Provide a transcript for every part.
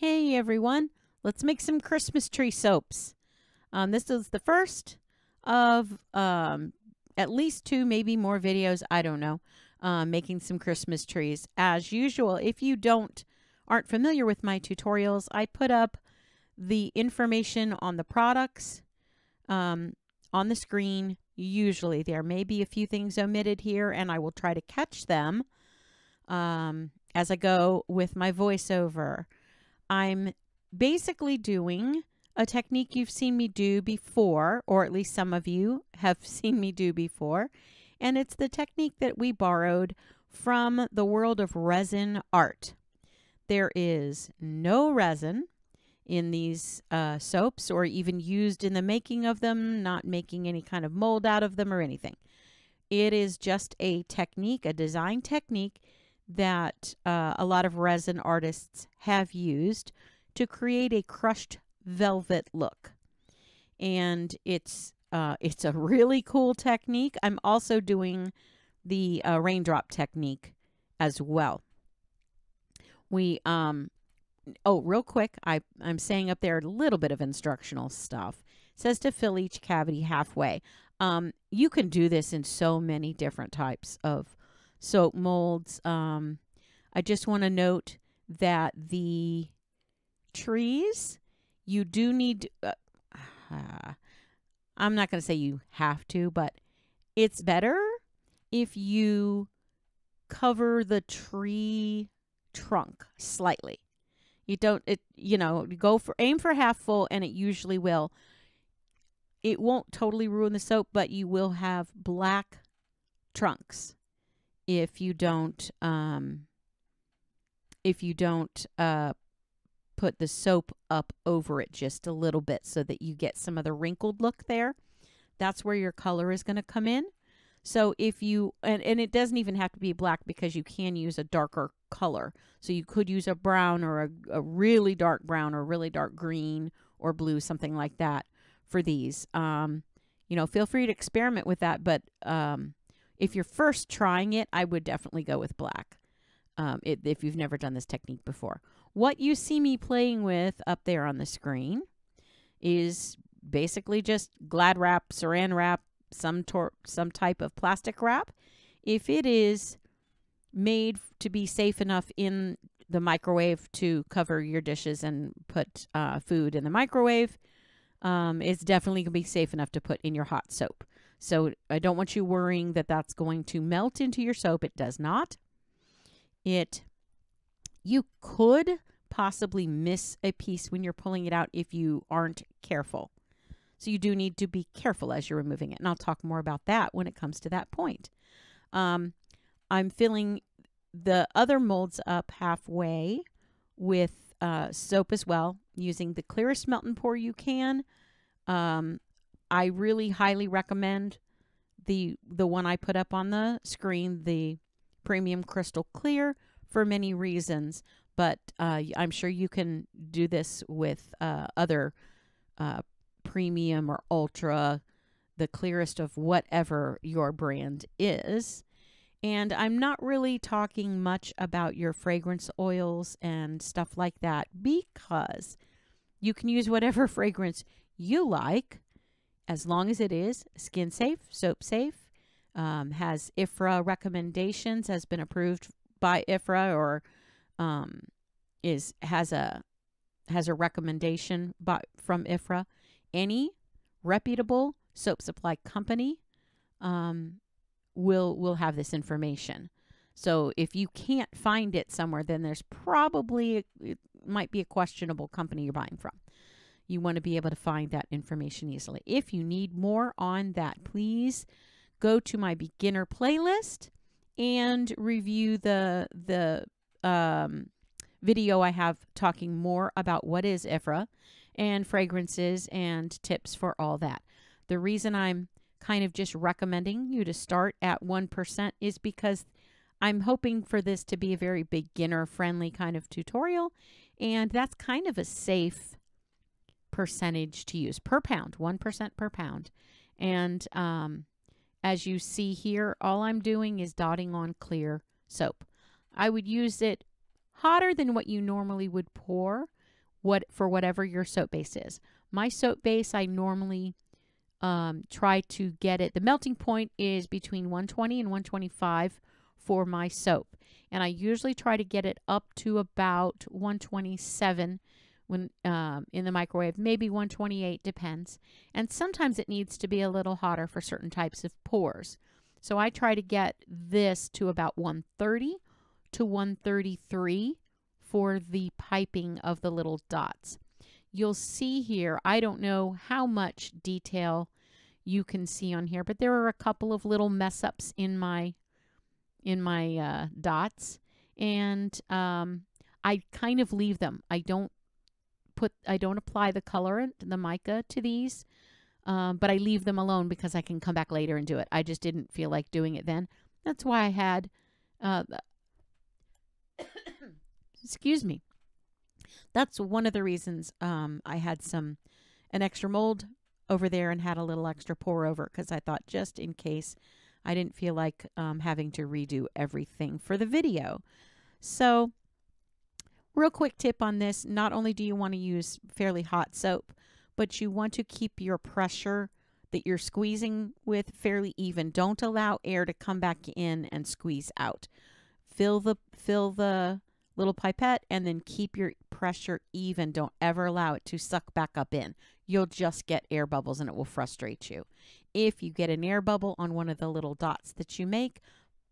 Hey everyone, let's make some Christmas tree soaps. This is the first of at least 2, maybe more videos, I don't know, making some Christmas trees. As usual, if you aren't familiar with my tutorials, I put up the information on the products on the screen. Usually there may be a few things omitted here, and I will try to catch them as I go with my voiceover. I'm basically doing a technique you've seen me do before, or at least some of you have seen me do before, and it's the technique that we borrowed from the world of resin art. There is no resin in these soaps, or even used in the making of them, not making any kind of mold out of them or anything. It is just a technique, a design technique that a lot of resin artists have used to create a crushed velvet look. And it's a really cool technique. I'm also doing the raindrop technique as well. We real quick, I'm saying up there a little bit of instructional stuff. It says to fill each cavity halfway. You can do this in so many different types of soap molds. I just want to note that the trees, you do need, I'm not going to say you have to, but it's better if you cover the tree trunk slightly. You don't, aim for half full, and it usually will. It won't totally ruin the soap, but you will have black trunks if you don't put the soap up over it just a little bit, so that you get some of the wrinkled look there. That's where your color is going to come in. So if you, and it doesn't even have to be black, because you can use a darker color. So you could use a brown, or a really dark brown, or really dark green or blue, something like that for these. Feel free to experiment with that, but if you're first trying it, I would definitely go with black if you've never done this technique before. What you see me playing with up there on the screen is basically just Glad wrap, Saran wrap, some type of plastic wrap. If it is made to be safe enough in the microwave to cover your dishes and put food in the microwave, it's definitely going to be safe enough to put in your hot soap. So I don't want you worrying that that's going to melt into your soap. It does not. You could possibly miss a piece when you're pulling it out if you aren't careful. So you do need to be careful as you're removing it. And I'll talk more about that when it comes to that point. I'm filling the other molds up halfway with soap as well, using the clearest melt and pour you can. I really highly recommend the one I put up on the screen, the Premium Crystal Clear, for many reasons. But I'm sure you can do this with other premium or ultra, the clearest of whatever your brand is. And I'm not really talking much about your fragrance oils and stuff like that, because you can use whatever fragrance you like, as long as it is skin safe, soap safe, has IFRA recommendations, has been approved by IFRA, or has a recommendation from IFRA. Any reputable soap supply company will have this information. So if you can't find it somewhere, then there's probably, it might be a questionable company you're buying from. You want to be able to find that information easily. If you need more on that, please go to my beginner playlist and review the video I have talking more about what is IFRA and fragrances and tips for all that. The reason I'm kind of just recommending you to start at 1% is because I'm hoping for this to be a very beginner-friendly kind of tutorial, and that's kind of a safe percentage to use per pound, 1% per pound. And as you see here, all I'm doing is dotting on clear soap. I would use it hotter than what you normally would pour, for whatever your soap base is. My soap base, I normally try to get it. The melting point is between 120 and 125 for my soap. And I usually try to get it up to about 127 when in the microwave, maybe 128, depends. And sometimes it needs to be a little hotter for certain types of pours. So I try to get this to about 130 to 133 for the piping of the little dots. You'll see here, I don't know how much detail you can see on here, but there are a couple of little mess ups in my dots, and I kind of leave them. I don't apply the colorant, the mica, to these, but I leave them alone because I can come back later and do it. I just didn't feel like doing it then. That's why I had excuse me. That's one of the reasons I had an extra mold over there and had a little extra pour over, because I thought just in case I didn't feel like having to redo everything for the video. So real quick tip on this, not only do you want to use fairly hot soap, but you want to keep your pressure that you're squeezing with fairly even. Don't allow air to come back in and squeeze out. Fill the little pipette and then keep your pressure even. Don't ever allow it to suck back up in. You'll just get air bubbles and it will frustrate you. If you get an air bubble on one of the little dots that you make,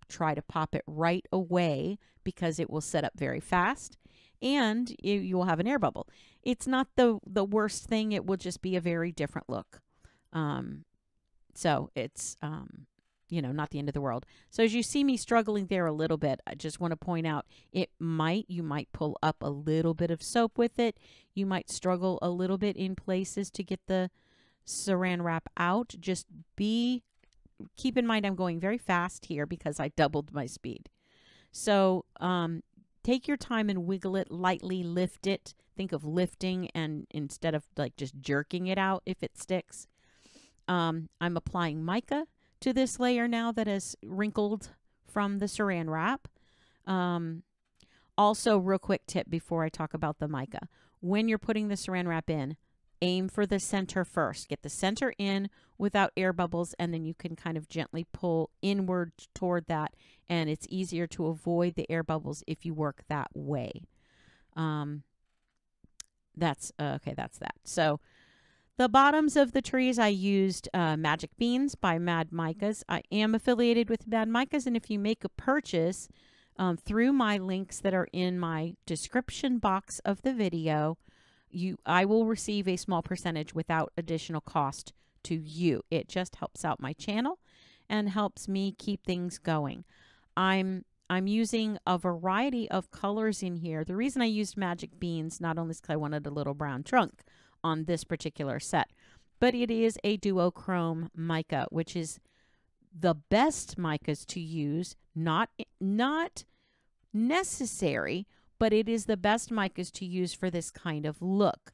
try to pop it right away because it will set up very fast and you will have an air bubble. It's not the worst thing. It will just be a very different look. So it's, you know, not the end of the world. So as you see me struggling there a little bit, I just want to point out you might pull up a little bit of soap with it. You might struggle a little bit in places to get the saran wrap out. Just keep in mind I'm going very fast here because I doubled my speed. So take your time and wiggle it lightly, lift it. Think of lifting and instead of like just jerking it out if it sticks. I'm applying mica to this layer now that is wrinkled from the saran wrap. Also, real quick tip before I talk about the mica. When you're putting the saran wrap in, aim for the center first. Get the center in without air bubbles, and then you can kind of gently pull inward toward that, and it's easier to avoid the air bubbles if you work that way. That's that. So the bottoms of the trees, I used Magic Beans by Mad Micas. I am affiliated with Mad Micas, and if you make a purchase through my links that are in my description box of the video, I will receive a small percentage without additional cost to you. It just helps out my channel and helps me keep things going. I'm using a variety of colors in here. The reason I used Magic Beans, not only is because I wanted a little brown trunk on this particular set, but it is a duochrome mica, which is the best micas to use. Not necessary, but it is the best micas to use for this kind of look.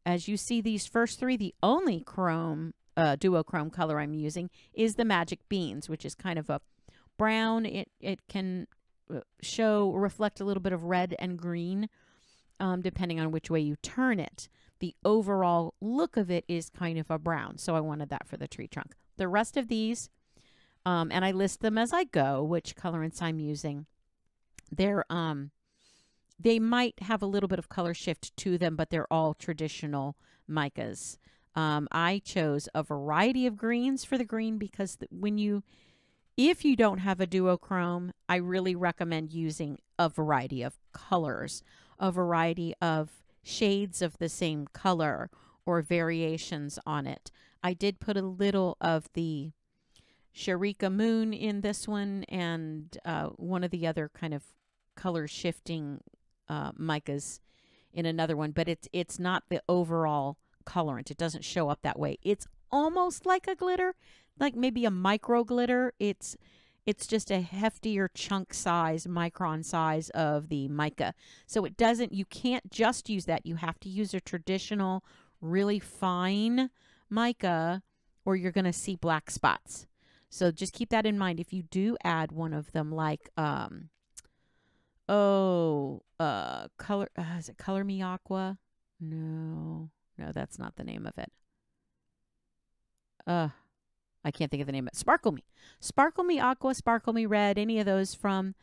As you see, these first three, the only duochrome color I'm using is the Magic Beans, which is kind of a brown. It can reflect a little bit of red and green, depending on which way you turn it. The overall look of it is kind of a brown, so I wanted that for the tree trunk. The rest of these, and I list them as I go, which colorants I'm using. They might have a little bit of color shift to them, but they're all traditional micas. I chose a variety of greens for the green because if you don't have a duochrome, I really recommend using a variety of colors, a variety of shades of the same color or variations on it. I did put a little of the Sharika Moon in this one and one of the other kind of color shifting micas in another one, but it's not the overall colorant. It doesn't show up that way. It's almost like a glitter, like maybe a micro glitter. It's just a heftier chunk size, micron size of the mica. So you can't just use that. You have to use a traditional, really fine mica or you're going to see black spots. So just keep that in mind. If you do add one of them like, is it Color Me Aqua? No, that's not the name of it. I can't think of the name of it. Sparkle Me. Sparkle Me Aqua, Sparkle Me Red, any of those from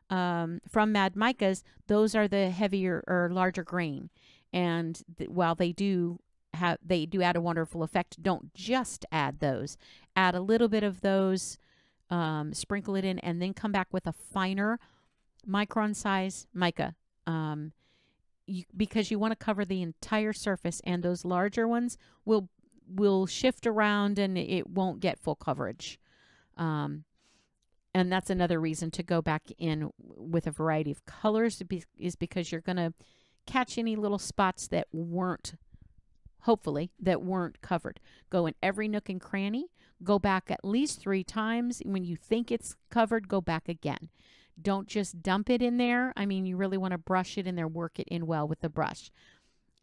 Mad Micas, those are the heavier or larger grain. And while they do add a wonderful effect, don't just add those. Add a little bit of those, sprinkle it in, and then come back with a finer micron size mica. Because you want to cover the entire surface, and those larger ones will shift around and it won't get full coverage. And that's another reason to go back in with a variety of colors, is because you're going to catch any little spots that weren't, hopefully, that weren't covered. Go in every nook and cranny. Go back at least 3 times. When you think it's covered, go back again. Don't just dump it in there. I mean, you really want to brush it in there, work it in well with the brush.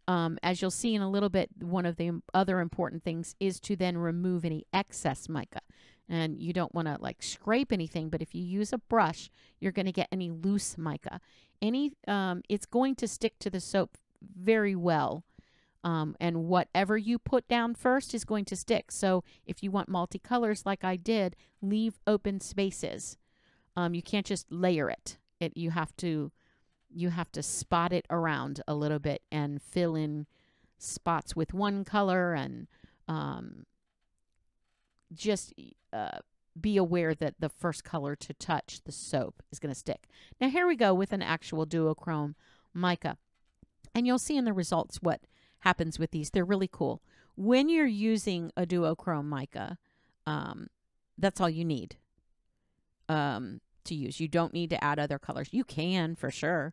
As you'll see in a little bit, one of the other important things is to then remove any excess mica. And you don't want to like scrape anything, but if you use a brush, you're going to get any loose mica. It's going to stick to the soap very well. And whatever you put down first is going to stick. So if you want multicolors like I did, leave open spaces. You can't just layer it. You have to spot it around a little bit and fill in spots with one color, and just be aware that the first color to touch the soap is going to stick. Now here we go with an actual duochrome mica. And you'll see in the results what happens with these. They're really cool. When you're using a duochrome mica, that's all you need to use. You don't need to add other colors. You can for sure,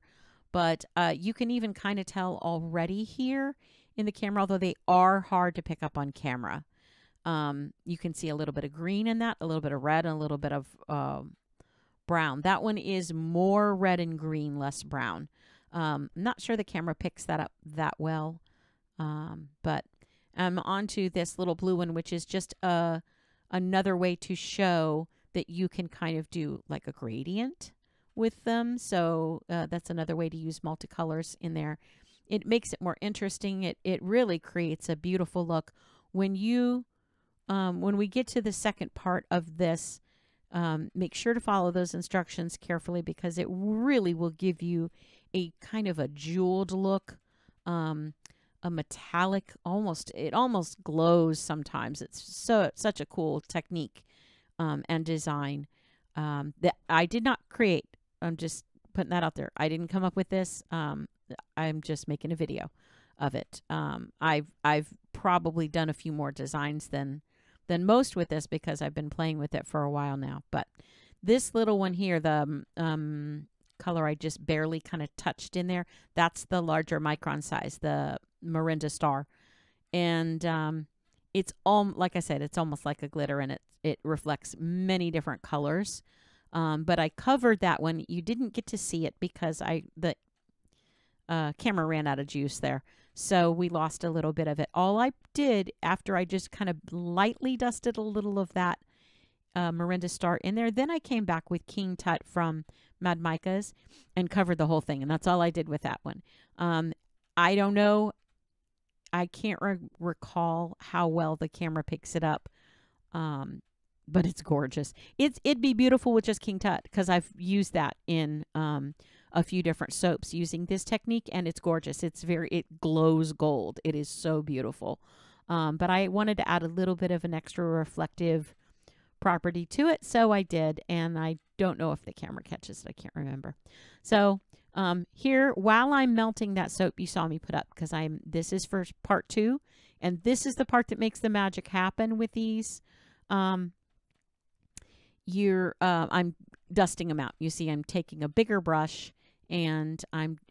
but you can even kind of tell already here in the camera, although they are hard to pick up on camera. You can see a little bit of green in that, a little bit of red, and a little bit of brown. That one is more red and green, less brown. I'm not sure the camera picks that up that well, but I'm on to this little blue one, which is just another way to show that you can kind of do like a gradient with them. So that's another way to use multicolors in there. It makes it more interesting. It really creates a beautiful look. When we get to the second part of this, make sure to follow those instructions carefully, because it really will give you a kind of a jeweled look, a metallic, it almost glows sometimes. It's such a cool technique and design that I did not create. I'm just putting that out there. I didn't come up with this. I'm just making a video of it. I've probably done a few more designs than most with this, because I've been playing with it for a while now. But this little one here, the color I just barely kind of touched in there, that's the larger micron size, the Miranda Star. And it's like I said, it's almost like a glitter, and it reflects many different colors. But I covered that one. You didn't get to see it because the camera ran out of juice there. So we lost a little bit of it. All I did after I just kind of lightly dusted a little of that Miranda Star in there, then I came back with King Tut from Mad Micas and covered the whole thing. And that's all I did with that one. I don't know. I can't recall how well the camera picks it up. But it's gorgeous. It'd be beautiful with just King Tut, because I've used that in a few different soaps using this technique, and it's gorgeous. It glows gold. It is so beautiful. But I wanted to add a little bit of an extra reflective property to it, so I did, and I don't know if the camera catches it. I can't remember. So here, while I'm melting that soap you saw me put up, because this is for part 2, and this is the part that makes the magic happen with these. I'm dusting them out. You see, I'm taking a bigger brush, and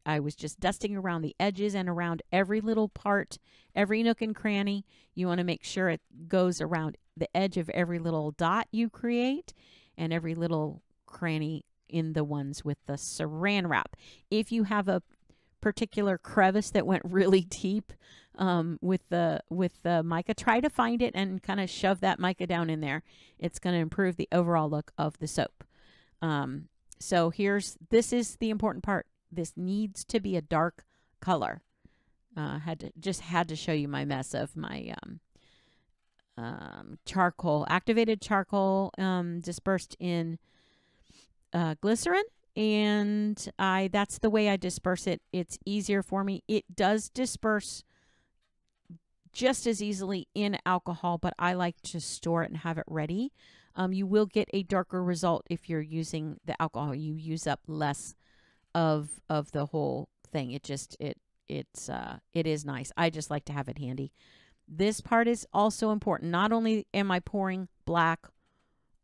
I was just dusting around the edges and around every little part, every nook and cranny. You want to make sure it goes around the edge of every little dot you create, and every little cranny in the ones with the saran wrap. If you have a particular crevice that went really deep with the mica, try to find it and kind of shove that mica down in there. It's going to improve the overall look of the soap. So this is the important part. This needs to be a dark color. Just had to show you my mess of my charcoal, activated charcoal, dispersed in glycerin, and that's the way I disperse it. It's easier for me. It does disperse just as easily in alcohol, but I like to store it and have it ready. You will get a darker result if you're using the alcohol. You use up less of the whole thing. It is nice. I just like to have it handy. This part is also important. Not only am I pouring black,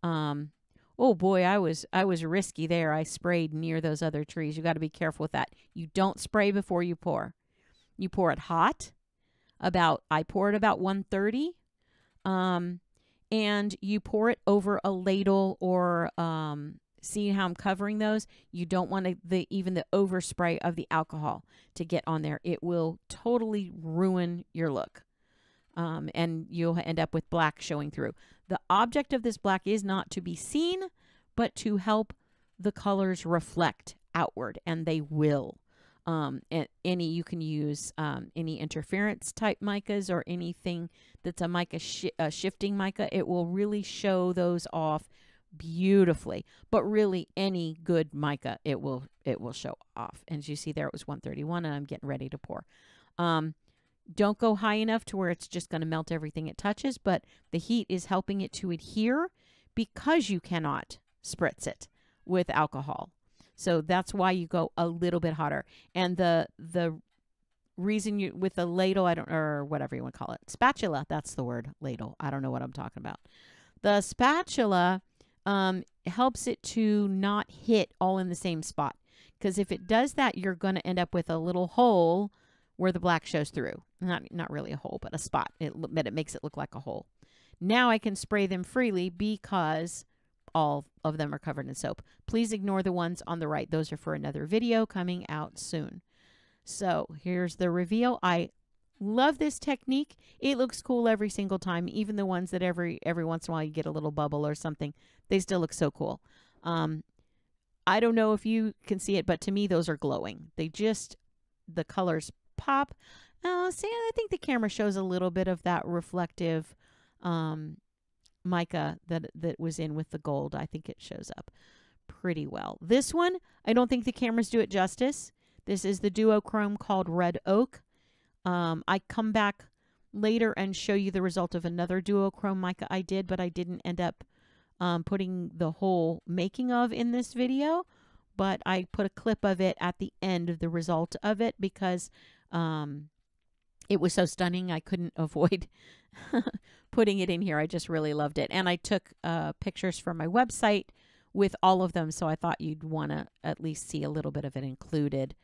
oh boy, I was risky there. I sprayed near those other trees. You got to be careful with that. You don't spray before you pour. You pour it hot. I pour it about 130. And you pour it over a ladle or see how I'm covering those. You don't want even the overspray of the alcohol to get on there. It will totally ruin your look. And you'll end up with black showing through. The object of this black is not to be seen, but to help the colors reflect outward, and they will. You can use any interference type micas or anything that's a mica shifting mica. It will really show those off beautifully. But really, any good mica, it will show off. And as you see there, it was 131, and I'm getting ready to pour. Don't go high enough to where it's just going to melt everything it touches, but the heat is helping it to adhere because you cannot spritz it with alcohol. So that's why you go a little bit hotter. And the reason you, with the ladle, or whatever you want to call it, spatula, that's the word, ladle. I don't know what I'm talking about. The spatula helps it to not hit all in the same spot. Because if it does that, you're going to end up with a little hole where the black shows through. Not really a hole, but a spot. But it makes it look like a hole. Now I can spray them freely because all of them are covered in soap. Please ignore the ones on the right. Those are for another video coming out soon. So here's the reveal. I love this technique. It looks cool every single time. Even the ones that every once in a while you get a little bubble or something, they still look so cool. I don't know if you can see it, but to me those are glowing. The colors pop. See, I think the camera shows a little bit of that reflective mica that was in with the gold. I think it shows up pretty well. This one, I don't think the cameras do it justice. This is the duochrome called Red Oak. I come back later and show you the result of another duochrome mica I did, but I didn't end up putting the whole making of in this video, but I put a clip of it at the end of the result of it because it was so stunning I couldn't avoid putting it in here. I just really loved it. And I took pictures from my website with all of them, so I thought you'd want to at least see a little bit of it included.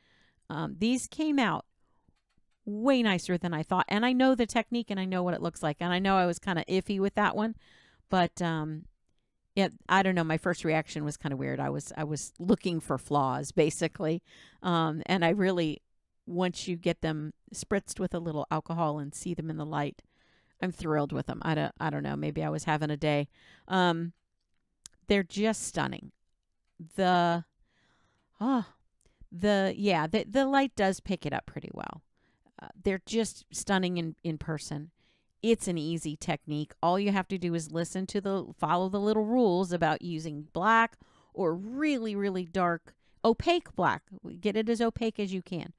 These came out way nicer than I thought. And I know the technique and I know what it looks like. And I know I was kind of iffy with that one. But yeah, I don't know. My first reaction was kind of weird. I was looking for flaws, basically. And I really, once you get them spritzed with a little alcohol and see them in the light, I'm thrilled with them. I don't know. Maybe I was having a day. They're just stunning. The light does pick it up pretty well. They're just stunning in person. It's an easy technique. All you have to do is follow the little rules about using black or really, really dark, opaque black. Get it as opaque as you can.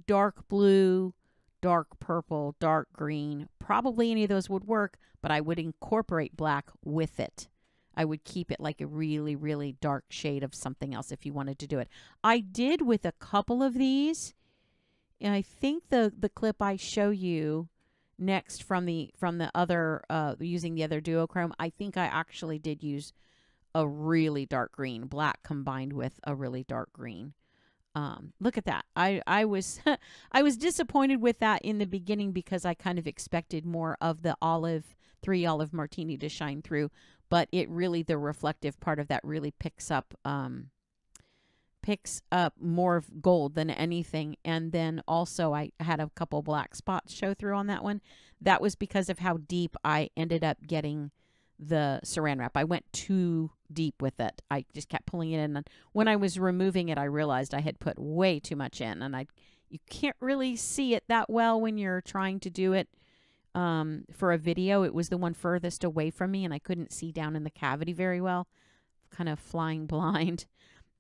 Dark blue, dark purple, dark green. Probably any of those would work, but I would incorporate black with it. I would keep it like a really, really dark shade of something else if you wanted to do it. I did with a couple of these. And I think the clip I show you next from the other using the other duochrome, I think I actually did use a really dark green, black combined with a really dark green. Look at that. I was I was disappointed with that in the beginning because I kind of expected more of the 3 olive martini to shine through, but it really, the reflective part of that really picks up more of gold than anything. And then also I had a couple black spots show through on that one. That was because of how deep I ended up getting the saran wrap. I went too deep with it. I just kept pulling it in. And when I was removing it, I realized I had put way too much in. And You can't really see it that well when you're trying to do it for a video. It was the one furthest away from me, and I couldn't see down in the cavity very well, kind of flying blind.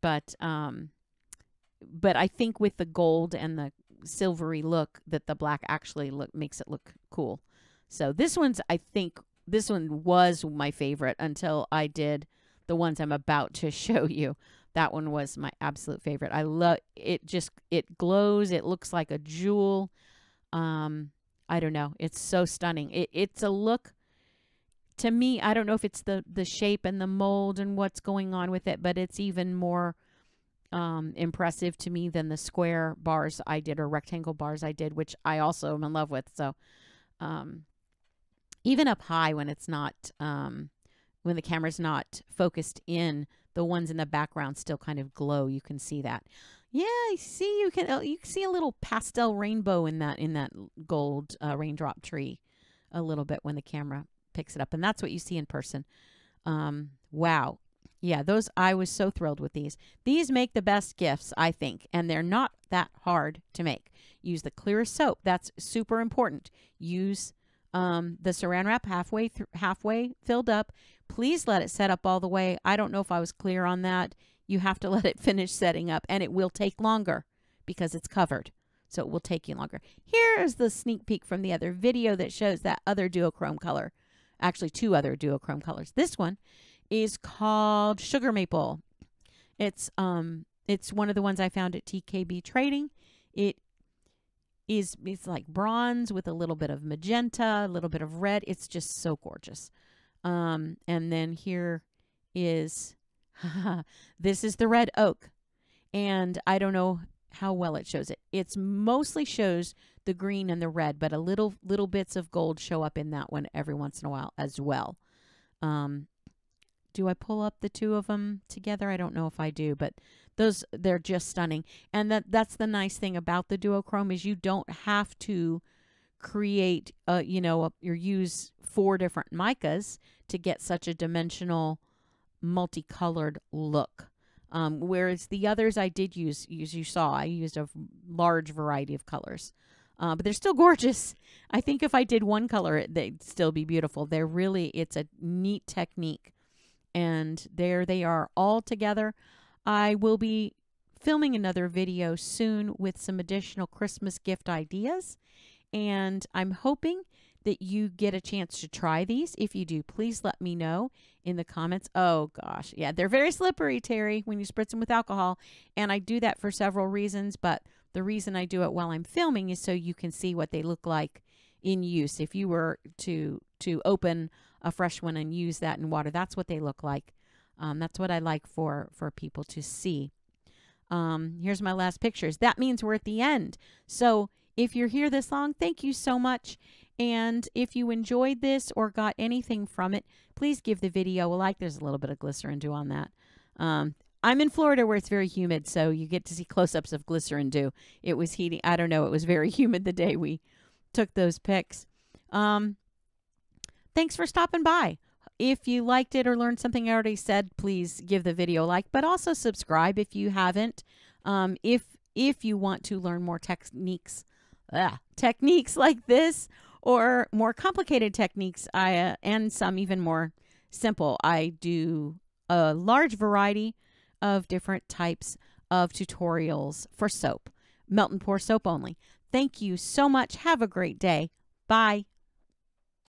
But I think with the gold and the silvery look, that the black actually makes it look cool. So this one's, I think this one was my favorite until I did the ones I'm about to show you. That one was my absolute favorite. I love it. It glows. It looks like a jewel. I don't know. It's so stunning. It's a look to me. I don't know if it's the shape and the mold and what's going on with it, but it's even more impressive to me than the square bars I did, or rectangle bars I did, which I also am in love with. So even up high, when it's not when the camera's not focused in, the ones in the background still kind of glow. You can see that. Yeah, I see. You can see a little pastel rainbow in that gold raindrop tree a little bit when the camera picks it up, and that's what you see in person. Wow. Yeah, I was so thrilled with these. These make the best gifts, I think, and they're not that hard to make. Use the clearest soap. That's super important. Use the saran wrap halfway filled up. Please let it set up all the way. I don't know if I was clear on that. You have to let it finish setting up, and it will take longer because it's covered. So it will take you longer. Here is the sneak peek from the other video that shows that other duochrome color. Actually, 2 other duochrome colors. This one is called Sugar Maple. It's one of the ones I found at TKB Trading. It's like bronze with a little bit of magenta, a little bit of red. It's just so gorgeous. And then here is this is the red oak, and I don't know how well it shows it. It's mostly shows the green and the red, but a little bits of gold show up in that one every once in a while as well. Do I pull up the 2 of them together? I don't know if I do, but they're just stunning. And that's the nice thing about the duochrome, is you don't have to create or use 4 different micas to get such a dimensional, multicolored look. Whereas the others I did use you saw, I used a large variety of colors. But they're still gorgeous. I think if I did one color, they'd still be beautiful. It's a neat technique. And there they are all together. I will be filming another video soon with some additional Christmas gift ideas. And I'm hoping that you get a chance to try these. If you do, please let me know in the comments. Oh, gosh. Yeah, they're very slippery, Terry, when you spritz them with alcohol. And I do that for several reasons. But the reason I do it while I'm filming is so you can see what they look like in use. If you were to open a fresh one and use that in water, that's what they look like. That's what I like for people to see. Here's my last pictures. That means we're at the end. So if you're here this long, thank you so much. And if you enjoyed this or got anything from it, please give the video a like. There's a little bit of glycerin dew on that. I'm in Florida where it's very humid, so you get to see close-ups of glycerin dew. It was heating. I don't know. It was very humid the day we took those pics. Thanks for stopping by. If you liked it or learned something I already said, please give the video a like, but also subscribe if you haven't. If you want to learn more techniques like this, or more complicated techniques, and some even more simple, I do a large variety of different types of tutorials for soap. Melt and pour soap only. Thank you so much. Have a great day. Bye.